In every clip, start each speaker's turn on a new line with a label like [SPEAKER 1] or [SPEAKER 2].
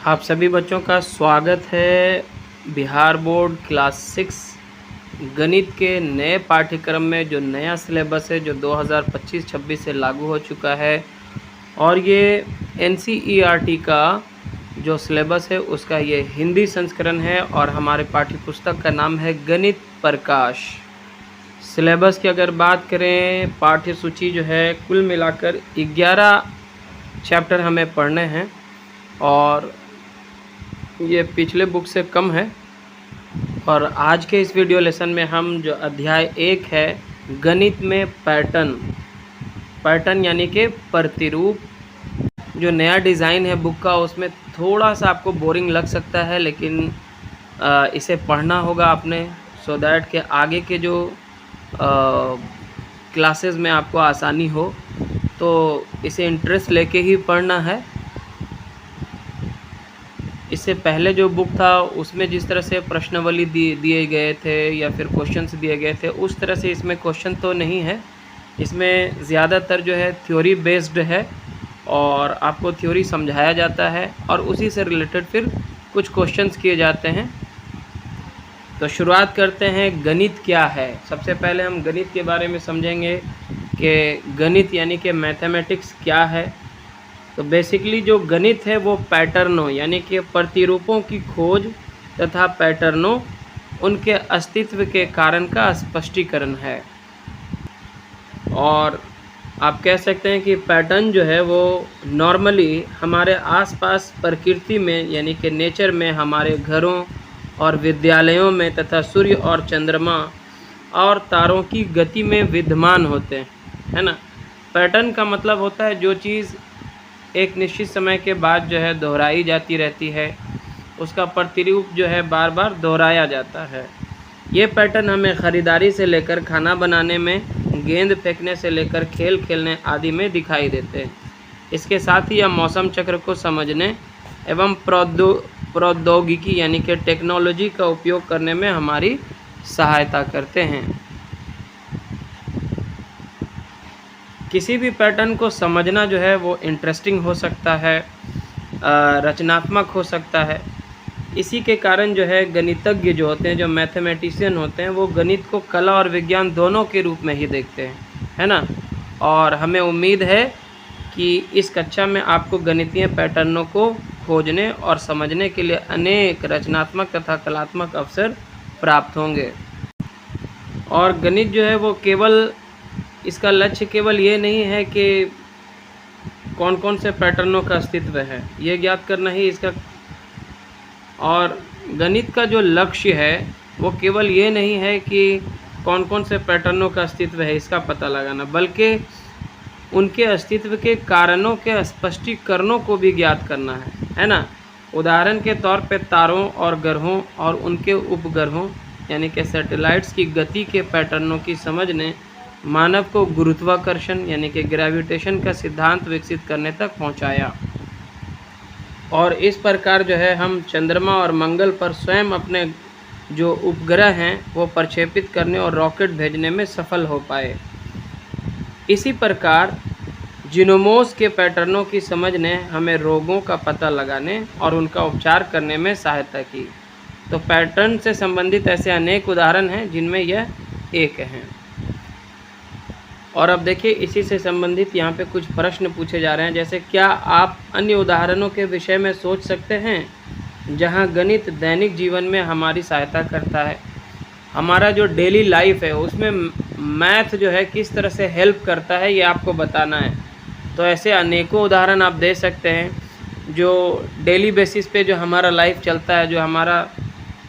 [SPEAKER 1] आप सभी बच्चों का स्वागत है बिहार बोर्ड क्लास 6 गणित के नए पाठ्यक्रम में। जो नया सिलेबस है जो 2025-26 से लागू हो चुका है और ये NCERT का जो सिलेबस है उसका ये हिंदी संस्करण है और हमारे पाठ्य पुस्तक का नाम है गणित प्रकाश। सिलेबस की अगर बात करें, पाठ्य सूची जो है कुल मिलाकर 11 चैप्टर हमें पढ़ने हैं और ये पिछले बुक से कम है। और आज के इस वीडियो लेसन में हम जो अध्याय 1 है गणित में पैटर्न यानी कि प्रतिरूप, जो नया डिज़ाइन है बुक का उसमें थोड़ा सा आपको बोरिंग लग सकता है, लेकिन इसे पढ़ना होगा आपने सो दैट के आगे के जो क्लासेस में आपको आसानी हो। तो इसे इंटरेस्ट लेके ही पढ़ना है। इससे पहले जो बुक था उसमें जिस तरह से प्रश्नावली दिए गए थे या फिर क्वेश्चंस दिए गए थे उस तरह से इसमें क्वेश्चन तो नहीं है। इसमें ज़्यादातर जो है थ्योरी बेस्ड है और आपको थ्योरी समझाया जाता है और उसी से रिलेटेड फिर कुछ क्वेश्चंस किए जाते हैं। तो शुरुआत करते हैं, गणित क्या है। सबसे पहले हम गणित के बारे में समझेंगे कि गणित यानी कि मैथमेटिक्स क्या है। तो बेसिकली जो गणित है वो पैटर्नों यानी कि प्रतिरूपों की खोज तथा पैटर्नों, उनके अस्तित्व के कारण का स्पष्टीकरण है। और आप कह सकते हैं कि पैटर्न जो है वो नॉर्मली हमारे आसपास प्रकृति में यानी कि नेचर में, हमारे घरों और विद्यालयों में तथा सूर्य और चंद्रमा और तारों की गति में विद्यमान होते हैं, है ना। पैटर्न का मतलब होता है जो चीज़ एक निश्चित समय के बाद जो है दोहराई जाती रहती है, उसका प्रतिरूप जो है बार बार दोहराया जाता है। ये पैटर्न हमें ख़रीदारी से लेकर खाना बनाने में, गेंद फेंकने से लेकर खेल खेलने आदि में दिखाई देते हैं। इसके साथ ही हम मौसम चक्र को समझने एवं प्रौद्योगिकी यानी कि टेक्नोलॉजी का उपयोग करने में हमारी सहायता करते हैं। किसी भी पैटर्न को समझना जो है वो इंटरेस्टिंग हो सकता है, रचनात्मक हो सकता है। इसी के कारण जो है गणितज्ञ जो होते हैं, जो मैथमेटिशियन होते हैं, वो गणित को कला और विज्ञान दोनों के रूप में ही देखते हैं, है ना। और हमें उम्मीद है कि इस कक्षा में आपको गणितीय पैटर्नों को खोजने और समझने के लिए अनेक रचनात्मक तथा कलात्मक अवसर प्राप्त होंगे। और गणित जो है वो केवल, इसका लक्ष्य केवल ये नहीं है कि कौन कौन से पैटर्नों का अस्तित्व है ये ज्ञात करना ही इसका, और गणित का जो लक्ष्य है वो केवल ये नहीं है कि कौन कौन से पैटर्नों का अस्तित्व है इसका पता लगाना, बल्कि उनके अस्तित्व के कारणों के स्पष्टीकरणों को भी ज्ञात करना है ना। उदाहरण के तौर पे तारों और ग्रहों और उनके उपग्रहों यानी कि सैटेलाइट्स की गति के पैटर्नों की समझ ने मानव को गुरुत्वाकर्षण यानी कि ग्रेविटेशन का सिद्धांत विकसित करने तक पहुंचाया। और इस प्रकार जो है हम चंद्रमा और मंगल पर स्वयं अपने जो उपग्रह हैं वो प्रक्षेपित करने और रॉकेट भेजने में सफल हो पाए। इसी प्रकार जीनोमोस के पैटर्नों की समझ ने हमें रोगों का पता लगाने और उनका उपचार करने में सहायता की। तो पैटर्न से संबंधित ऐसे अनेक उदाहरण हैं जिनमें यह एक है। और अब देखिए, इसी से संबंधित यहाँ पे कुछ प्रश्न पूछे जा रहे हैं, जैसे क्या आप अन्य उदाहरणों के विषय में सोच सकते हैं जहाँ गणित दैनिक जीवन में हमारी सहायता करता है। हमारा जो डेली लाइफ है उसमें मैथ जो है किस तरह से हेल्प करता है ये आपको बताना है। तो ऐसे अनेकों उदाहरण आप दे सकते हैं जो डेली बेसिस पे जो हमारा लाइफ चलता है, जो हमारा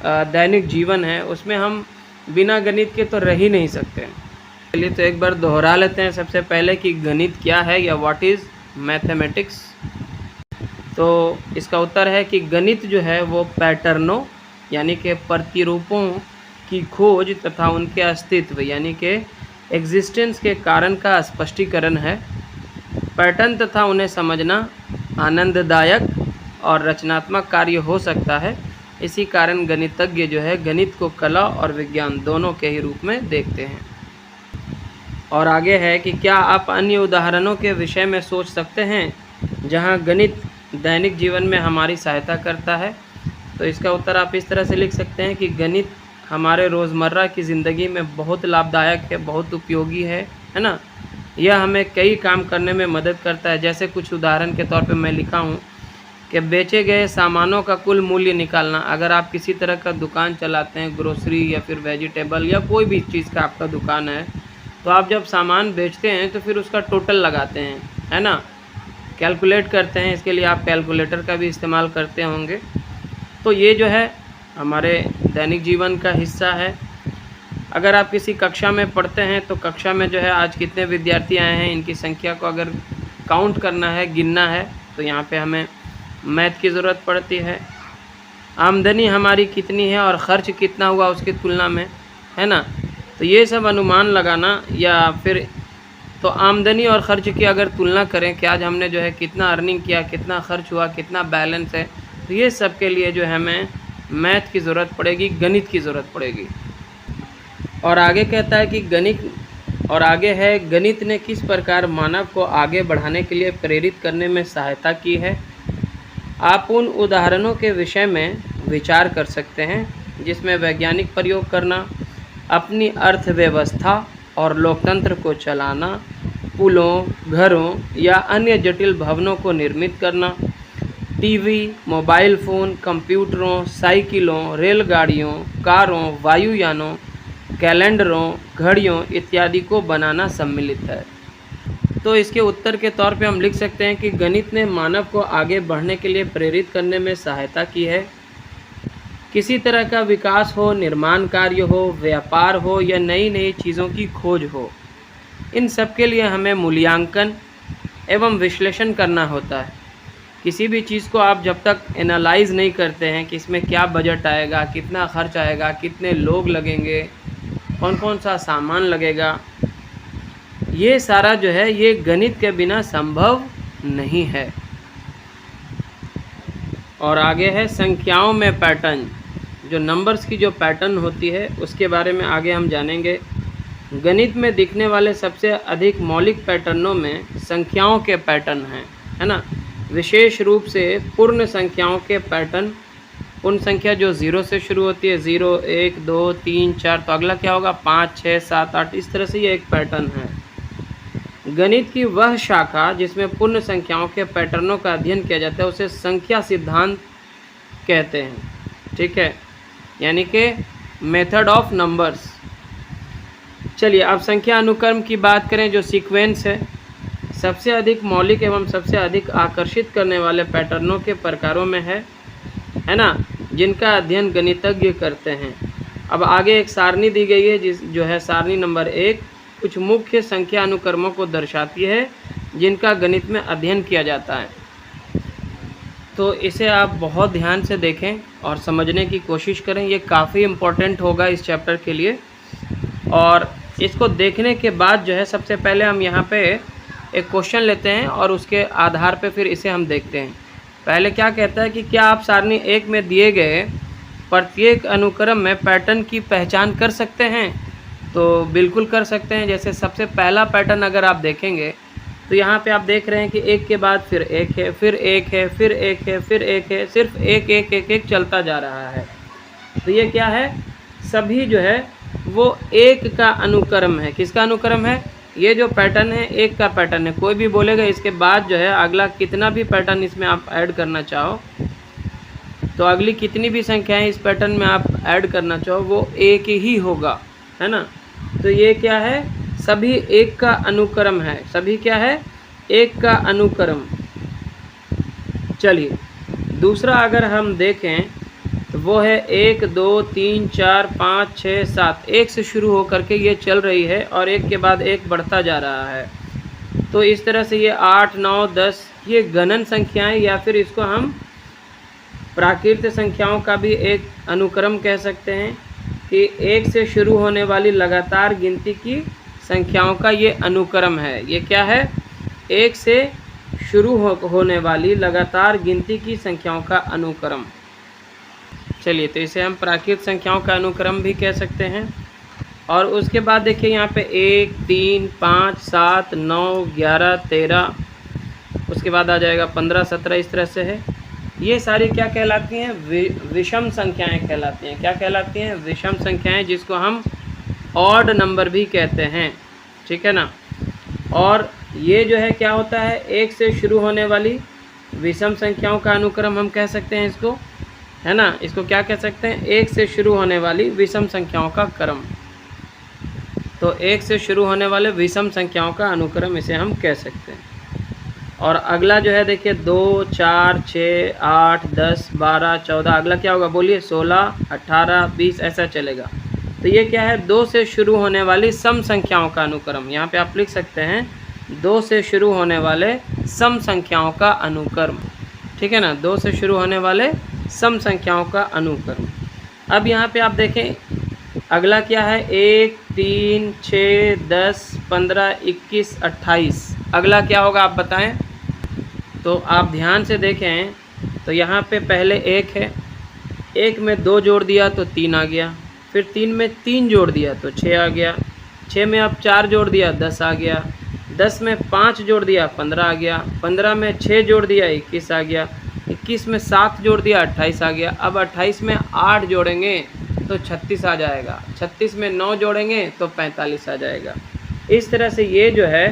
[SPEAKER 1] दैनिक जीवन है, उसमें हम बिना गणित के तो रह ही नहीं सकते। चलिए तो एक बार दोहरा लेते हैं सबसे पहले कि गणित क्या है या व्हाट इज़ मैथमेटिक्स। तो इसका उत्तर है कि गणित जो है वो पैटर्नों यानी कि प्रतिरूपों की खोज तथा उनके अस्तित्व यानी कि एग्जिस्टेंस के कारण का स्पष्टीकरण है। पैटर्न तथा उन्हें समझना आनंददायक और रचनात्मक कार्य हो सकता है। इसी कारण गणितज्ञ जो है गणित को कला और विज्ञान दोनों के ही रूप में देखते हैं। और आगे है कि क्या आप अन्य उदाहरणों के विषय में सोच सकते हैं जहां गणित दैनिक जीवन में हमारी सहायता करता है? तो इसका उत्तर आप इस तरह से लिख सकते हैं कि गणित हमारे रोज़मर्रा की ज़िंदगी में बहुत लाभदायक है, बहुत उपयोगी है ना? यह हमें कई काम करने में मदद करता है। जैसे कुछ उदाहरण के तौर पे मैं लिखा हूँ कि बेचे गए सामानों का कुल मूल्य निकालना। अगर आप किसी तरह का दुकान चलाते हैं, ग्रोसरी या फिर वेजिटेबल या कोई भी चीज़ का आपका दुकान है, तो आप जब सामान बेचते हैं तो फिर उसका टोटल लगाते हैं, है ना? कैलकुलेट करते हैं। इसके लिए आप कैलकुलेटर का भी इस्तेमाल करते होंगे। तो ये जो है हमारे दैनिक जीवन का हिस्सा है। अगर आप किसी कक्षा में पढ़ते हैं तो कक्षा में जो है आज कितने विद्यार्थी आए हैं, इनकी संख्या को अगर काउंट करना है, गिनना है, तो यहाँ पे हमें मैथ की ज़रूरत पड़ती है। आमदनी हमारी कितनी है और ख़र्च कितना हुआ उसकी तुलना में, है ना? तो ये सब अनुमान लगाना, या फिर तो आमदनी और ख़र्च की अगर तुलना करें कि आज हमने जो है कितना अर्निंग किया, कितना ख़र्च हुआ, कितना बैलेंस है, तो ये सब के लिए जो है हमें मैथ की ज़रूरत पड़ेगी, गणित की ज़रूरत पड़ेगी। और आगे कहता है कि गणित ने किस प्रकार मानव को आगे बढ़ाने के लिए प्रेरित करने में सहायता की है। आप उन उदाहरणों के विषय में विचार कर सकते हैं जिसमें वैज्ञानिक प्रयोग करना, अपनी अर्थव्यवस्था और लोकतंत्र को चलाना, पुलों, घरों या अन्य जटिल भवनों को निर्मित करना, टीवी, मोबाइल फ़ोन, कंप्यूटरों, साइकिलों, रेलगाड़ियों, कारों, वायुयानों, कैलेंडरों, घड़ियों इत्यादि को बनाना सम्मिलित है। तो इसके उत्तर के तौर पे हम लिख सकते हैं कि गणित ने मानव को आगे बढ़ने के लिए प्रेरित करने में सहायता की है। किसी तरह का विकास हो, निर्माण कार्य हो, व्यापार हो या नई नई चीज़ों की खोज हो, इन सब के लिए हमें मूल्यांकन एवं विश्लेषण करना होता है। किसी भी चीज़ को आप जब तक एनालाइज नहीं करते हैं कि इसमें क्या बजट आएगा, कितना खर्च आएगा, कितने लोग लगेंगे, कौन कौन सा सामान लगेगा, ये सारा जो है ये गणित के बिना संभव नहीं है। और आगे है संख्याओं में पैटर्न। जो नंबर्स की जो पैटर्न होती है उसके बारे में आगे हम जानेंगे। गणित में दिखने वाले सबसे अधिक मौलिक पैटर्नों में संख्याओं के पैटर्न हैं, है ना? विशेष रूप से पूर्ण संख्याओं के पैटर्न, पूर्ण संख्या जो 0 से शुरू होती है, 0, 1, 2, 3, 4, तो अगला क्या होगा 5, 6, 7, 8, इस तरह से ये एक पैटर्न है। गणित की वह शाखा जिसमें पूर्ण संख्याओं के पैटर्नों का अध्ययन किया जाता है उसे संख्या सिद्धांत कहते हैं, ठीक है, यानी कि मेथड ऑफ नंबर्स। चलिए अब संख्या अनुक्रम की बात करें, जो सीक्वेंस है। सबसे अधिक मौलिक एवं सबसे अधिक आकर्षित करने वाले पैटर्नों के प्रकारों में है ना, जिनका अध्ययन गणितज्ञ करते हैं। अब आगे एक सारणी दी गई है जो है सारणी नंबर 1, कुछ मुख्य संख्या अनुक्रमों को दर्शाती है जिनका गणित में अध्ययन किया जाता है। तो इसे आप बहुत ध्यान से देखें और समझने की कोशिश करें, ये काफ़ी इम्पोर्टेंट होगा इस चैप्टर के लिए। और इसको देखने के बाद जो है सबसे पहले हम यहाँ पे एक क्वेश्चन लेते हैं और उसके आधार पे फिर इसे हम देखते हैं। पहले क्या कहता है कि क्या आप सारणी 1 में दिए गए प्रत्येक अनुक्रम में पैटर्न की पहचान कर सकते हैं? तो बिल्कुल कर सकते हैं। जैसे सबसे पहला पैटर्न अगर आप देखेंगे तो यहाँ पे आप देख रहे हैं कि एक के बाद फिर एक है, फिर एक है, फिर एक है, फिर एक है, सिर्फ एक एक एक एक चलता जा रहा है। तो ये क्या है, सभी जो है वो एक का अनुक्रम है। किसका अनुक्रम है? ये जो पैटर्न है एक का पैटर्न है। कोई भी बोलेगा इसके बाद जो है अगला कितना भी पैटर्न इसमें आप ऐड करना चाहो, तो अगली कितनी भी संख्याएं इस पैटर्न में आप ऐड करना चाहो वो एक ही होगा, है ना। तो ये क्या है, सभी एक का अनुक्रम है। सभी क्या है, एक का अनुक्रम। चलिए दूसरा अगर हम देखें तो वो है 1 2 3 4 5 6 7, एक से शुरू होकर के ये चल रही है और एक के बाद एक बढ़ता जा रहा है। तो इस तरह से ये 8 9 10 ये गणन संख्याएं, या फिर इसको हम प्राकृत संख्याओं का भी एक अनुक्रम कह सकते हैं कि एक से शुरू होने वाली लगातार गिनती की संख्याओं का ये अनुक्रम है। ये क्या है, एक से शुरू होने वाली लगातार गिनती की संख्याओं का अनुक्रम। चलिए तो इसे हम प्राकृत संख्याओं का अनुक्रम भी कह सकते हैं। और उसके बाद देखिए यहाँ पे 1 3 5 7 9 11 13 उसके बाद आ जाएगा 15, 17, इस तरह से है। ये सारी क्या कहलाती हैं? विषम संख्याएं कहलाती हैं। क्या कहलाती हैं? विषम संख्याएं, जिसको हम ऑड नंबर भी कहते हैं, ठीक है ना। और ये जो है क्या होता है, एक से शुरू होने वाली विषम संख्याओं का अनुक्रम हम कह सकते हैं इसको, है ना। इसको क्या कह सकते हैं? एक से शुरू होने वाली विषम संख्याओं का क्रम। तो एक से शुरू होने वाले विषम संख्याओं का अनुक्रम इसे हम कह सकते हैं। और अगला जो है देखिए 2, 4, 6, 8, 10, 12, 14, अगला क्या होगा बोलिए? 16, 18, 20, ऐसा चलेगा। तो ये क्या है? 2 से शुरू होने वाली सम संख्याओं का अनुक्रम। यहाँ पे आप लिख सकते हैं 2 से शुरू होने वाले सम संख्याओं का अनुक्रम, ठीक है ना। 2 से शुरू होने वाले सम संख्याओं का अनुक्रम। अब यहाँ पे आप देखें अगला क्या है? 1, 3, 6, 10, 15, 21, 28। अगला क्या होगा आप बताएं? तो आप ध्यान से देखें तो यहाँ पे पहले 1 है, 1 में 2 जोड़ दिया तो 3 आ गया, फिर 3 में 3 जोड़ दिया तो 6 आ गया, 6 में अब 4 जोड़ दिया 10 आ गया, 10 में 5 जोड़ दिया 15 आ गया, 15 में 6 जोड़ दिया 21 आ गया, 21 में 7 जोड़ दिया 28 आ गया। अब 28 में 8 जोड़ेंगे तो 36 आ जाएगा, 36 में 9 जोड़ेंगे तो 45 आ जाएगा। इस तरह से ये जो है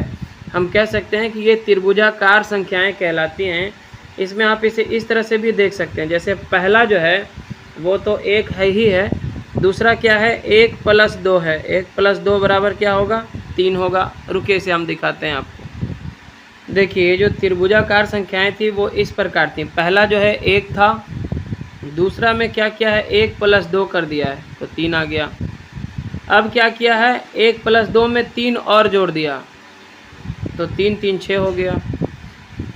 [SPEAKER 1] हम कह सकते हैं कि ये त्रिभुजाकार संख्याएं कहलाती हैं। इसमें आप इसे इस तरह से भी देख सकते हैं, जैसे पहला जो है वो तो 1 है ही है, दूसरा क्या है? 1 + 2 है, 1 + 2 बराबर क्या होगा? 3 होगा। रुकिए इसे हम दिखाते हैं आपको। देखिए जो त्रिभुजाकार संख्याएं थी वो इस प्रकार थी। पहला जो है 1 था, दूसरा में क्या किया है? 1 + 2 कर दिया है तो 3 आ गया। अब क्या किया है? 1 + 2 में 3 और जोड़ दिया तो 3, 3, 6 हो गया।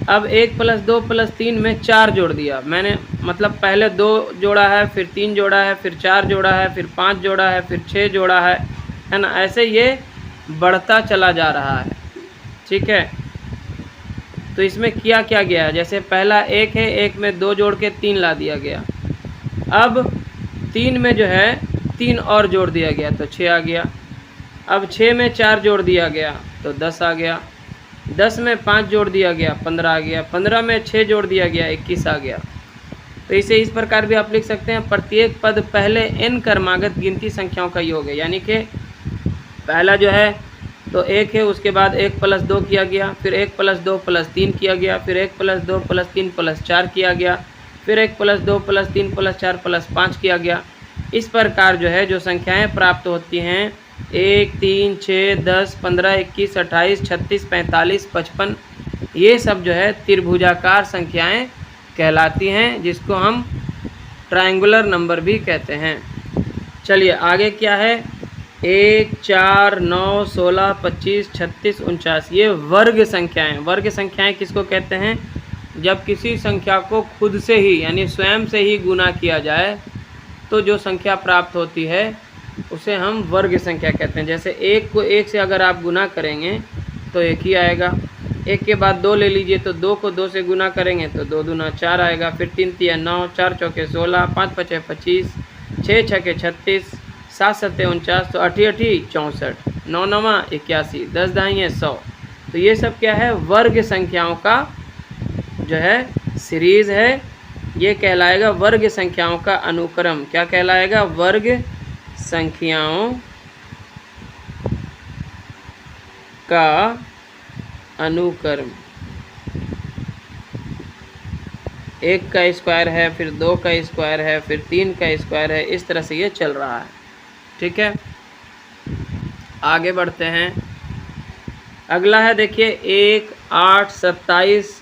[SPEAKER 1] अब 1 + 2 + 3 में 4 जोड़ दिया मैंने, मतलब पहले 2 जोड़ा है, फिर 3 जोड़ा है, फिर 4 जोड़ा है, फिर 5 जोड़ा है, फिर 6 जोड़ा है ना। ऐसे ये बढ़ता चला जा रहा है, ठीक है। तो इसमें किया क्या गया है? जैसे पहला 1 है, 1 में 2 जोड़ के 3 ला दिया गया। अब 3 में जो है 3 और जोड़ दिया गया तो 6 आ गया। अब 6 में 4 जोड़ दिया गया तो 10 आ गया, 10 में 5 जोड़ दिया गया 15 आ गया, 15 में 6 जोड़ दिया गया 21 आ गया। तो इसे इस प्रकार भी आप लिख सकते हैं, प्रत्येक पद पहले n क्रमागत गिनती संख्याओं का योग है। यानी कि पहला जो है तो 1 है, उसके बाद 1 + 2 किया गया, फिर 1 + 2 + 3 किया गया, फिर 1 + 2 + 3 + 4 किया गया, फिर 1 + 2 + 3 + 4 + 5 किया गया। इस प्रकार जो है जो संख्याएं प्राप्त होती हैं 1, 3, 6, 10, 15, 21, 28, 36, 45, 55, ये सब जो है त्रिभुजाकार संख्याएं कहलाती हैं, जिसको हम ट्रायंगुलर नंबर भी कहते हैं। चलिए आगे क्या है? 1, 4, 9, 16, 25, 36, 49, ये वर्ग संख्याएं। वर्ग संख्याएं किसको कहते हैं? जब किसी संख्या को खुद से ही यानी स्वयं से ही गुना किया जाए तो जो संख्या प्राप्त होती है उसे हम वर्ग संख्या कहते हैं। जैसे 1 को 1 से अगर आप गुना करेंगे तो 1 ही आएगा, 1 के बाद 2 ले लीजिए तो 2 को 2 से गुना करेंगे तो 2 दूना 4 आएगा, फिर 3 × 3 = 9, 4 × 4 = 16, 5 × 5 = 25, 6 × 6 = 36, 7 × 7 = 49, तो 8 × 8 = 64, 9 × 9 = 81, 10 × 10 = 100। तो ये सब क्या है? वर्ग संख्याओं का जो है सीरीज़ है। ये कहलाएगा वर्ग संख्याओं का अनुक्रम। क्या कहलाएगा? वर्ग संख्याओं का अनुक्रम। 1 का स्क्वायर है, फिर 2 का स्क्वायर है, फिर 3 का स्क्वायर है, इस तरह से ये चल रहा है, ठीक है। आगे बढ़ते हैं। अगला है देखिए 1, 8, 27,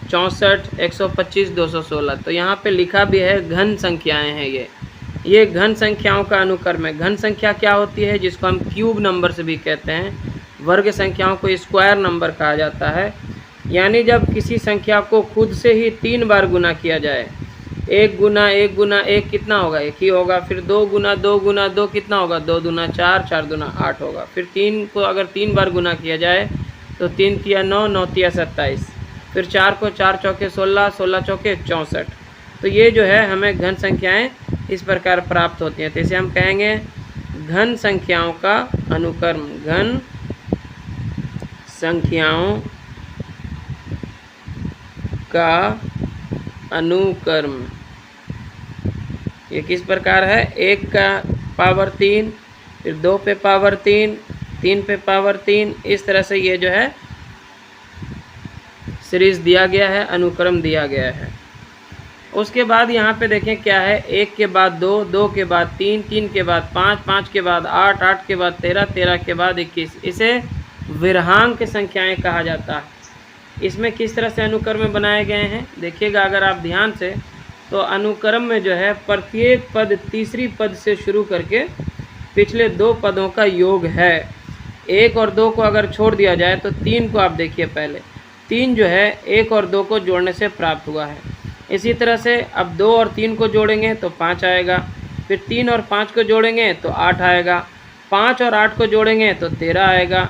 [SPEAKER 1] 64, 125, 216। तो यहाँ पे लिखा भी है घन संख्याएं हैं ये घन संख्याओं का अनुक्रम है। घन संख्या क्या होती है? जिसको हम क्यूब नंबर से भी कहते हैं। वर्ग संख्याओं को स्क्वायर नंबर कहा जाता है। यानी जब किसी संख्या को खुद से ही 3 बार गुना किया जाए, 1 × 1 × 1 कितना होगा? 1 ही होगा। फिर 2 × 2 × 2 कितना होगा? 2 दूना 4, 4 दूना 8 होगा। फिर 3 को अगर 3 बार गुना किया जाए तो 3 × 3 = 9, 9 × 3 = 27, फिर 4 को 4 × 4 = 16, 16 × 4 = 64। तो ये जो है हमें घन संख्याएं इस प्रकार प्राप्त होती हैं। तो इसे हम कहेंगे घन संख्याओं का अनुक्रम। घन संख्याओं का अनुक्रम ये किस प्रकार है, 1 का पावर 3, फिर 2 पे पावर 3, 3 पे पावर 3, इस तरह से ये जो है सीरीज दिया गया है, अनुक्रम दिया गया है। उसके बाद यहाँ पे देखें क्या है, 1 के बाद 2, 2 के बाद 3, 3 के बाद 5, 5 के बाद 8, 8 के बाद 13, 13 के बाद 21। इसे विरहांक संख्याएं कहा जाता है। इसमें किस तरह से अनुक्रम बनाए गए हैं देखिएगा अगर आप ध्यान से, तो अनुक्रम में जो है प्रत्येक पद तीसरी पद से शुरू करके पिछले 2 पदों का योग है। 1 और 2 को अगर छोड़ दिया जाए तो 3 को आप देखिए, पहले 3 जो है 1 और 2 को जोड़ने से प्राप्त हुआ है। इसी तरह से अब 2 और 3 को जोड़ेंगे तो 5 आएगा, फिर 3 और 5 को जोड़ेंगे तो 8 आएगा, 5 और 8 को जोड़ेंगे तो 13 आएगा,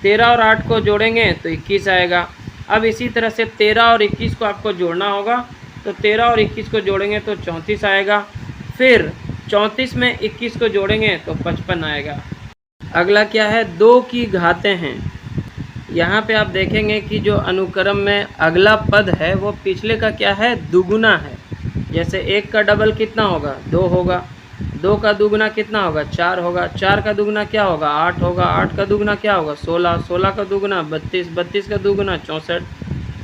[SPEAKER 1] 13 और 8 को जोड़ेंगे तो 21 आएगा। अब इसी तरह से 13 और 21 को आपको जोड़ना होगा, तो 13 और 21 को जोड़ेंगे तो 34 आएगा, फिर 34 में 21 को जोड़ेंगे तो 55 आएगा। अगला क्या है, 2 की घातें हैं। यहाँ पे आप देखेंगे कि जो अनुक्रम में अगला पद है वो पिछले का क्या है, दुगुना है। जैसे 1 का डबल कितना होगा, 2 होगा, 2 का दुगुना कितना होगा, 4 होगा, 4 का दुगुना क्या होगा, 8 होगा, 8 का दुगुना क्या होगा, 16, 16 का दुगुना 32, 32 का दुगुना 64।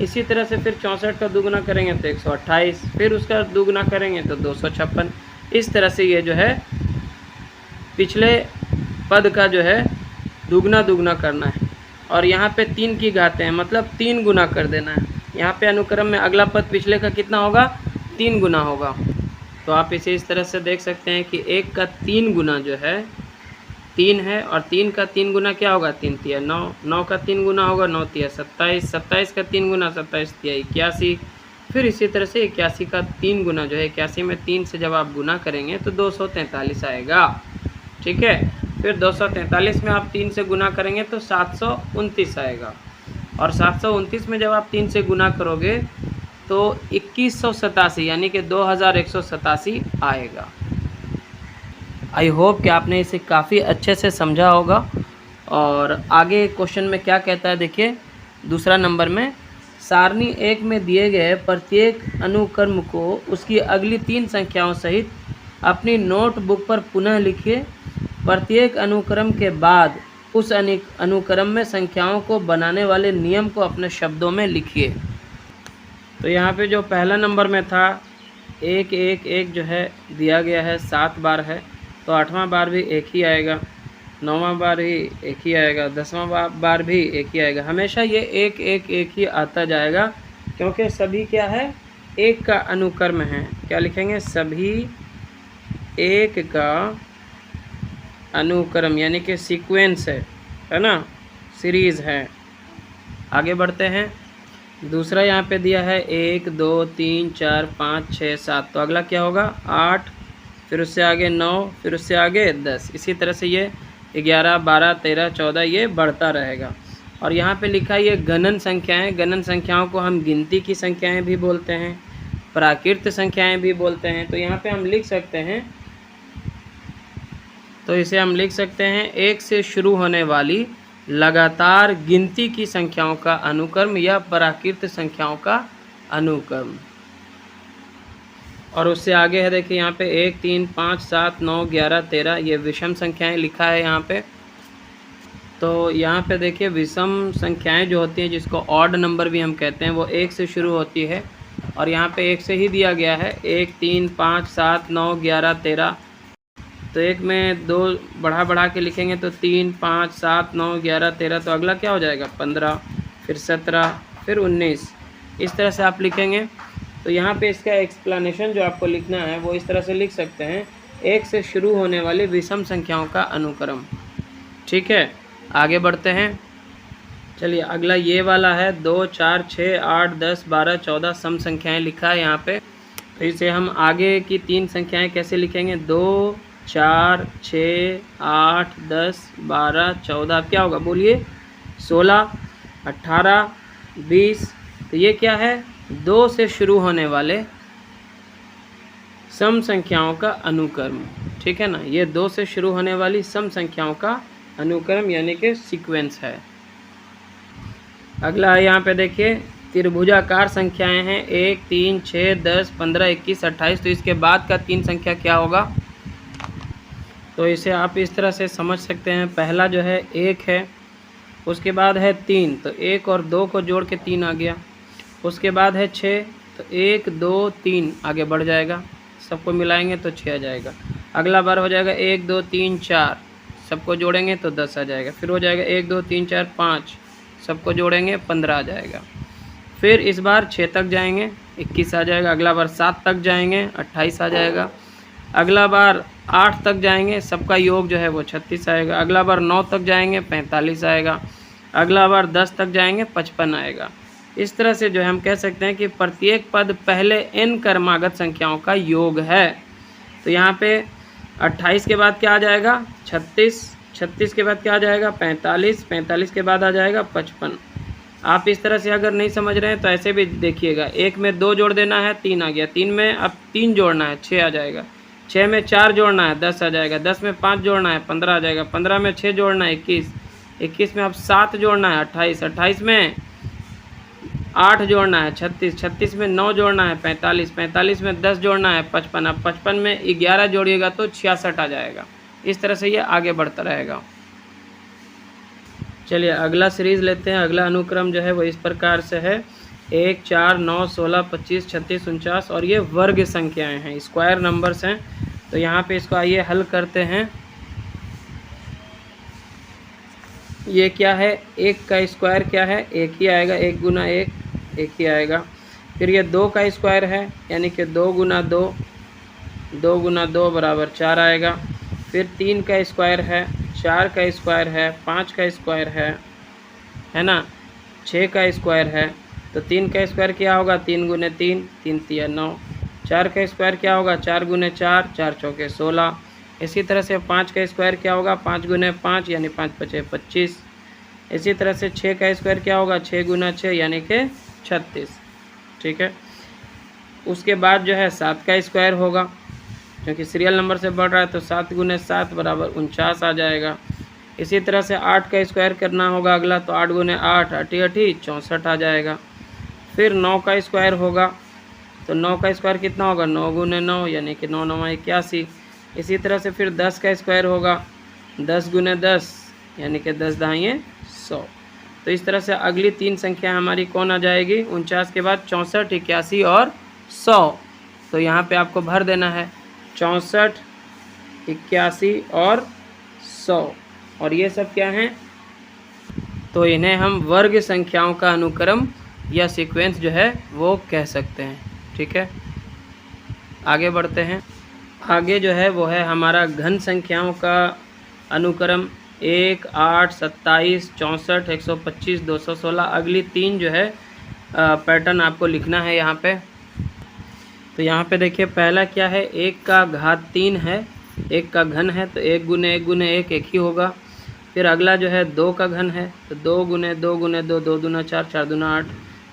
[SPEAKER 1] इसी तरह से फिर 64 का दुगुना करेंगे तो 128, फिर उसका दुगुना करेंगे तो 256। इस तरह से ये जो है पिछले पद का जो है दुगना दुगना करना है। और यहाँ पे 3 की घातें हैं, मतलब 3 गुना कर देना है। यहाँ पे अनुक्रम में अगला पद पिछले का कितना होगा, 3 गुना होगा। तो आप इसे इस तरह से देख सकते हैं कि 1 का 3 गुना जो है 3 है, और 3 का 3 गुना क्या होगा, 3 तिया 9, 9 का 3 गुना होगा 9 तिया 27, 27 का 3 गुना 27 तिया 81, फिर इसी तरह से 81 का 3 गुना जो है 81 में 3 से जब आप गुना करेंगे तो 243 आएगा। ठीक है, फिर 243 में आप 3 से गुना करेंगे तो 729 आएगा, और 729 में जब आप 3 से गुना करोगे तो 2187 यानी कि 2187 आएगा। आई होप कि आपने इसे काफ़ी अच्छे से समझा होगा। और आगे क्वेश्चन में क्या कहता है देखिए, दूसरा नंबर में, सारणी 1 में दिए गए प्रत्येक अनुक्रम को उसकी अगली 3 संख्याओं सहित अपनी नोटबुक पर पुनः लिखिए। प्रत्येक अनुक्रम के बाद उस अनुक्रम में संख्याओं को बनाने वाले नियम को अपने शब्दों में लिखिए। तो यहाँ पे जो पहला नंबर में था 1 1 1 जो है दिया गया है 7 बार है, तो 8वां बार भी 1 ही आएगा, 9वां बार ही 1 ही आएगा, 10वां बार भी 1 ही आएगा। हमेशा ये 1 1 1 ही आता जाएगा, क्योंकि सभी क्या है, 1 का अनुक्रम है। क्या लिखेंगे, सभी 1 का अनुक्रम यानी कि सीक्वेंस है ना, सीरीज़ है। आगे बढ़ते हैं। दूसरा यहाँ पे दिया है 1 2 3 4 5 6 7, तो अगला क्या होगा 8, फिर उससे आगे 9, फिर उससे आगे 10। इसी तरह से ये 11 12 13 14 ये बढ़ता रहेगा। और यहाँ पे लिखा है ये गणन संख्याएं। गणन संख्याओं को हम गिनती की संख्याएं भी बोलते हैं, प्राकृत संख्याएं भी बोलते हैं। तो यहाँ पे हम लिख सकते हैं, तो इसे हम लिख सकते हैं 1 से शुरू होने वाली लगातार गिनती की संख्याओं का अनुक्रम या प्राकृत संख्याओं का अनुक्रम। और उससे आगे है देखिए यहाँ पे 1 3 5 7 9 11 13 ये विषम संख्याएं लिखा है यहाँ पे। तो यहाँ पे देखिए विषम संख्याएं जो होती हैं, जिसको ऑड नंबर भी हम कहते हैं, वो 1 से शुरू होती है, और यहाँ पे 1 से ही दिया गया है। 1 3 5 7 9 11 13, तो 1 में 2 बढ़ा के लिखेंगे तो 3 5 7 9 11 13, तो अगला क्या हो जाएगा 15, फिर 17, फिर 19। इस तरह से आप लिखेंगे। तो यहाँ पे इसका एक्सप्लेनेशन जो आपको लिखना है वो इस तरह से लिख सकते हैं, 1 से शुरू होने वाली विषम संख्याओं का अनुक्रम। ठीक है, आगे बढ़ते हैं। चलिए अगला ये वाला है 2 4 6 8 10 12 14 सम संख्याएं लिखा है यहाँ पे। तो इसे हम आगे की 3 संख्याएं कैसे लिखेंगे, 2 4 6 8 10 12 14, क्या होगा बोलिए, 16 18 20। तो ये क्या है, 2 से शुरू होने वाले सम संख्याओं का अनुक्रम। ठीक है ना, ये 2 से शुरू होने वाली सम संख्याओं का अनुक्रम यानी कि सीक्वेंस है। अगला है यहाँ पे देखिए त्रिभुजाकार संख्याएं हैं 1, 3, 6, 10, 15, 21, 28। तो इसके बाद का 3 संख्या क्या होगा? तो इसे आप इस तरह से समझ सकते हैं। पहला जो है 1 है, उसके बाद है 3, तो 1 और 2 को जोड़ के 3 आ गया। उसके बाद है 6, तो 1, 2, 3 आगे बढ़ जाएगा, सबको मिलाएंगे तो 6 आ जाएगा। अगला बार हो जाएगा 1, 2, 3, 4, सबको जोड़ेंगे तो 10 आ जाएगा। फिर हो जाएगा 1, 2, 3, 4, 5, सबको जोड़ेंगे 15 आ जाएगा। फिर इस बार 6 तक जाएंगे, 21 आ जाएगा। अगला बार 7 तक जाएंगे, 28 आ जाएगा। अगला बार 8 तक जाएंगे, सबका योग जो है वो 36 आएगा। अगला बार 9 तक जाएंगे, 45 आएगा। अगला बार 10 तक जाएंगे, 55 आएगा। इस तरह से जो है हम कह सकते हैं कि प्रत्येक पद पहले n क्रमागत संख्याओं का योग है। तो यहाँ पे 28 के बाद क्या आ जाएगा? 36, 36 के बाद क्या आ जाएगा? 45, 45 के बाद आ जाएगा 55। आप इस तरह से अगर नहीं समझ रहे हैं तो ऐसे भी देखिएगा। 1 में 2 जोड़ देना है, 3 आ गया। 3 में अब 3 जोड़ना है, 6 आ जाएगा। 6 में 4 जोड़ना है, 10 आ जाएगा। 10 में 5 जोड़ना है, 15 आ जाएगा। 15 में 6 जोड़ना है, 21। 21 में अब 7 जोड़ना है, 28। 28 में 8 जोड़ना है, 36। 36 में 9 जोड़ना है, 45। 45 में 10 जोड़ना है, 55। अब 55 में 11 जोड़िएगा तो 66 आ जाएगा। इस तरह से ये आगे बढ़ता रहेगा। चलिए अगला सीरीज़ लेते हैं। अगला अनुक्रम जो है वो इस प्रकार से है 1, 4, 9, 16, 25, 36, 49 और ये वर्ग संख्याएं हैं, स्क्वायर नंबर्स हैं। तो यहाँ पे इसको आइए हल करते हैं। ये क्या है? 1 का स्क्वायर क्या है? 1 ही आएगा। 1 गुना 1 1 ही आएगा। फिर ये 2 का स्क्वायर है, यानी कि 2 गुना 2 2 गुना 2 बराबर 4 आएगा। फिर 3 का स्क्वायर है, 4 का स्क्वायर है, 5 का स्क्वायर है ना, 6 का स्क्वायर है। तो 3 का स्क्वायर क्या होगा? 3 गुने 3 3 तिया 9। 4 का स्क्वायर क्या होगा? 4 गुने 4 4 चौके 16। इसी तरह से 5 का स्क्वायर क्या होगा? 5 गुने 5 यानी 5 पचे 25। इसी तरह से 6 का स्क्वायर क्या होगा? 6 गुना 6 यानी कि 36। ठीक है। उसके बाद जो है 7 का स्क्वायर होगा, क्योंकि सीरियल नंबर से बढ़ रहा है तो 7 गुने 7 बराबर 49 आ जाएगा। इसी तरह से 8 का स्क्वायर करना होगा अगला, तो 8 गुने 8 8 64 आ जाएगा। फिर 9 का स्क्वायर होगा, तो 9 का स्क्वायर कितना होगा? 9 गुने 9 यानी कि 9 9 81। इसी तरह से फिर 10 का स्क्वायर होगा, 10 गुने 10 यानी कि 10 दाहिए 100। तो इस तरह से अगली 3 संख्या हमारी कौन आ जाएगी? 49 के बाद 64, 81 और 100। तो यहाँ पे आपको भर देना है 64, 81 और 100। और ये सब क्या हैं? तो इन्हें हम वर्ग संख्याओं का अनुक्रम या सीक्वेंस जो है वो कह सकते हैं। ठीक है, आगे बढ़ते हैं। आगे जो है वो है हमारा घन संख्याओं का अनुक्रम 1, 8, 27, 64, 125, 216। अगली 3 जो है पैटर्न आपको लिखना है यहाँ पे। तो यहाँ पे देखिए पहला क्या है? 1 का घात 3 है, 1 का घन है तो 1 गुने 1 गुने 1 1 ही होगा। फिर अगला जो है 2 का घन है, तो 2 गुने 2 गुने 2 2 दूना 4 4 दूना 8।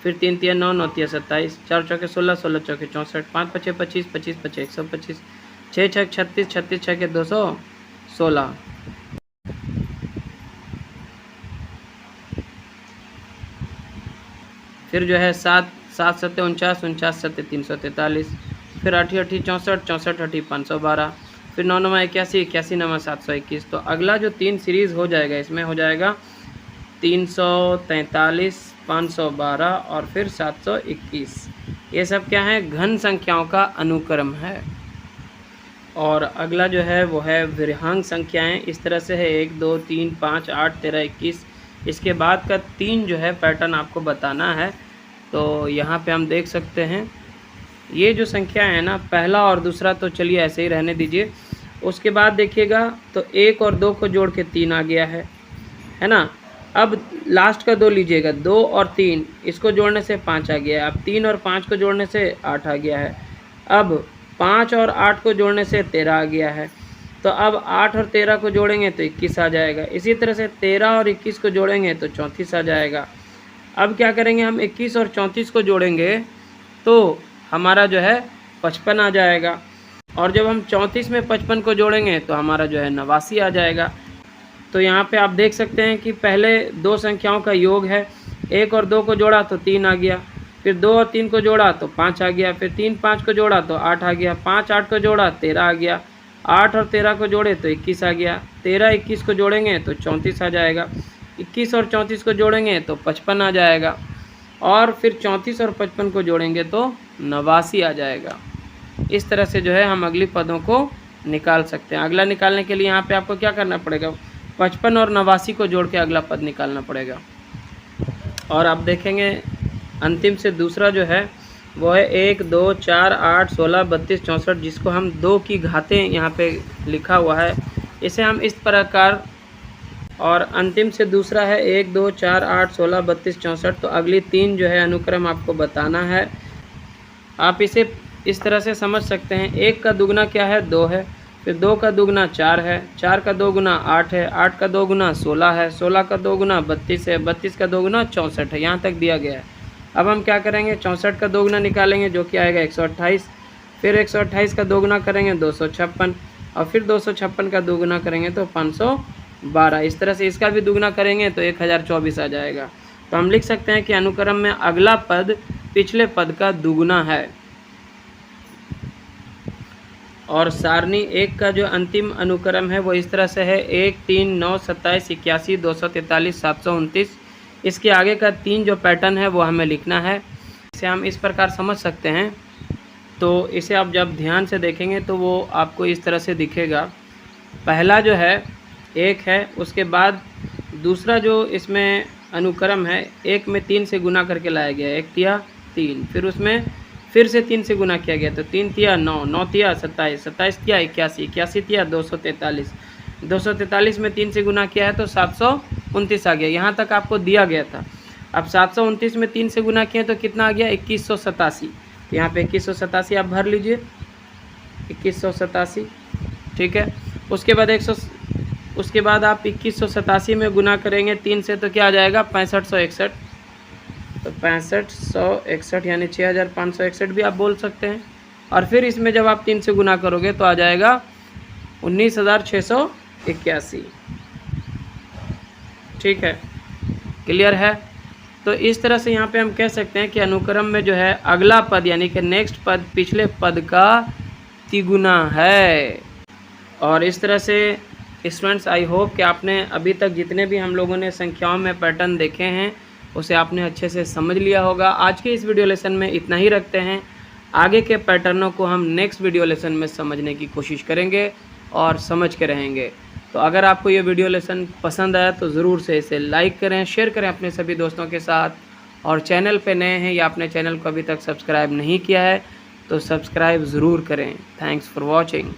[SPEAKER 1] फिर 3 तिया 9 9 तिया 27, 4 चौके 16 16 चौके 64, 5 पचे 25 25 पचे 125, 6 छक 36 36 छके 216। फिर जो है 7 7 सत्ते 49 49 सत्ते 343। फिर 8 8 64 64 8 512। फिर 9 9 81 81 9 721। तो अगला जो 3 सीरीज़ हो जाएगा इसमें हो जाएगा 343, 512 और फिर 721। ये सब क्या है? घन संख्याओं का अनुक्रम है। और अगला जो है वो है विरहांग संख्याएं। इस तरह से है 1 2 3 5 8 13 21। इसके बाद का 3 जो है पैटर्न आपको बताना है। तो यहाँ पे हम देख सकते हैं ये जो संख्या है ना, पहला और दूसरा तो चलिए ऐसे ही रहने दीजिए। उसके बाद देखिएगा तो 1 और 2 को जोड़ के 3 आ गया है ना। अब लास्ट का 2 लीजिएगा, 2 और 3 इसको जोड़ने से 5 आ गया है। अब 3 और 5 को जोड़ने से 8 आ गया है। अब 5 और 8 को जोड़ने से 13 आ गया है। तो अब 8 और 13 को जोड़ेंगे तो 21 आ जाएगा। इसी तरह से 13 और 21 को जोड़ेंगे तो 34 आ जाएगा। अब क्या करेंगे हम? 21 और 34 को जोड़ेंगे तो हमारा जो है 55 आ जाएगा। और जब हम 34 में 55 को जोड़ेंगे तो हमारा जो है 89 आ जाएगा। तो यहाँ पे आप देख सकते हैं कि पहले 2 संख्याओं का योग है, 1 और 2 को जोड़ा तो 3 आ गया, फिर 2 और 3 को जोड़ा तो 5 आ गया, फिर 3 5 को जोड़ा तो 8 आ गया, 5 8 को जोड़ा 13 आ गया, 8 और 13 को जोड़े तो 21 आ गया, 13 21 को जोड़ेंगे तो 34 आ जाएगा, 21 और 34 को जोड़ेंगे तो 55 आ जाएगा, और फिर 34 और 55 को जोड़ेंगे तो 89 आ जाएगा। इस तरह से जो है हम अगली पदों को निकाल सकते हैं। अगला निकालने के लिए यहाँ पे आपको क्या करना पड़ेगा, 55 और 89 को जोड़ के अगला पद निकालना पड़ेगा। और आप देखेंगे अंतिम से दूसरा जो है वो है 1 2 4 8 16 32 64, जिसको हम 2 की घातें यहाँ पे लिखा हुआ है, इसे हम इस प्रकार, और अंतिम से दूसरा है 1 2 4 8 16 32 64। तो अगली 3 जो है अनुक्रम आपको बताना है। आप इसे इस तरह से समझ सकते हैं, 1 का दुगना क्या है, 2 है, फिर 2 का दुगना 4 है, 4 का 2 गुना 8 है, 8 का 2 गुना 16 है, 16 का 2 गुना 32 है, 32 का 2 गुना 64 है। यहाँ तक दिया गया है। अब हम क्या करेंगे, 64 का 2 गुना निकालेंगे जो कि आएगा 128, फिर 128 का 2 गुना करेंगे 256, और फिर 256 का 2 गुना करेंगे तो 512। इस तरह से इसका भी दुगना करेंगे तो 1024 आ जाएगा। तो हम लिख सकते हैं कि अनुक्रम में अगला पद पिछले पद का दुगुना है। और सारणी 1 का जो अंतिम अनुक्रम है वो इस तरह से है 1 3 9 27 81 243 729। इसके आगे का 3 जो पैटर्न है वो हमें लिखना है। इसे हम इस प्रकार समझ सकते हैं। तो इसे आप जब ध्यान से देखेंगे तो वो आपको इस तरह से दिखेगा। पहला जो है 1 है, उसके बाद दूसरा जो इसमें अनुक्रम है 1 में 3 से गुना करके लाया गया, 1 तिया 3, फिर उसमें फिर से 3 से गुना किया गया तो 3 तिया 9, 9 तिया 27, 27 तिया 81, 81 तिया 243, 243 में 3 से गुना किया है तो 729 आ गया। यहाँ तक आपको दिया गया था। अब 729 में 3 से गुना किए तो कितना आ गया, 2187। तो यहाँ पे 2187 आप भर लीजिए, 2187, ठीक है। उसके बाद आप 2187 में गुना करेंगे 3 से तो क्या आ जाएगा, 6561। तो 6561 यानी 6561 भी आप बोल सकते हैं। और फिर इसमें जब आप 3 से गुना करोगे तो आ जाएगा 19681, ठीक है। क्लियर है। तो इस तरह से यहाँ पे हम कह सकते हैं कि अनुक्रम में जो है अगला पद यानी कि नेक्स्ट पद पिछले पद का तिगुना है। और इस तरह से स्टूडेंट्स, आई होप कि आपने अभी तक जितने भी हम लोगों ने संख्याओं में पैटर्न देखे हैं उसे आपने अच्छे से समझ लिया होगा। आज के इस वीडियो लेसन में इतना ही रखते हैं। आगे के पैटर्नों को हम नेक्स्ट वीडियो लेसन में समझने की कोशिश करेंगे और समझ के रहेंगे। तो अगर आपको ये वीडियो लेसन पसंद आया तो ज़रूर से इसे लाइक करें, शेयर करें अपने सभी दोस्तों के साथ। और चैनल पे नए हैं या अपने चैनल को अभी तक सब्सक्राइब नहीं किया है तो सब्सक्राइब ज़रूर करें। Thanks for watching.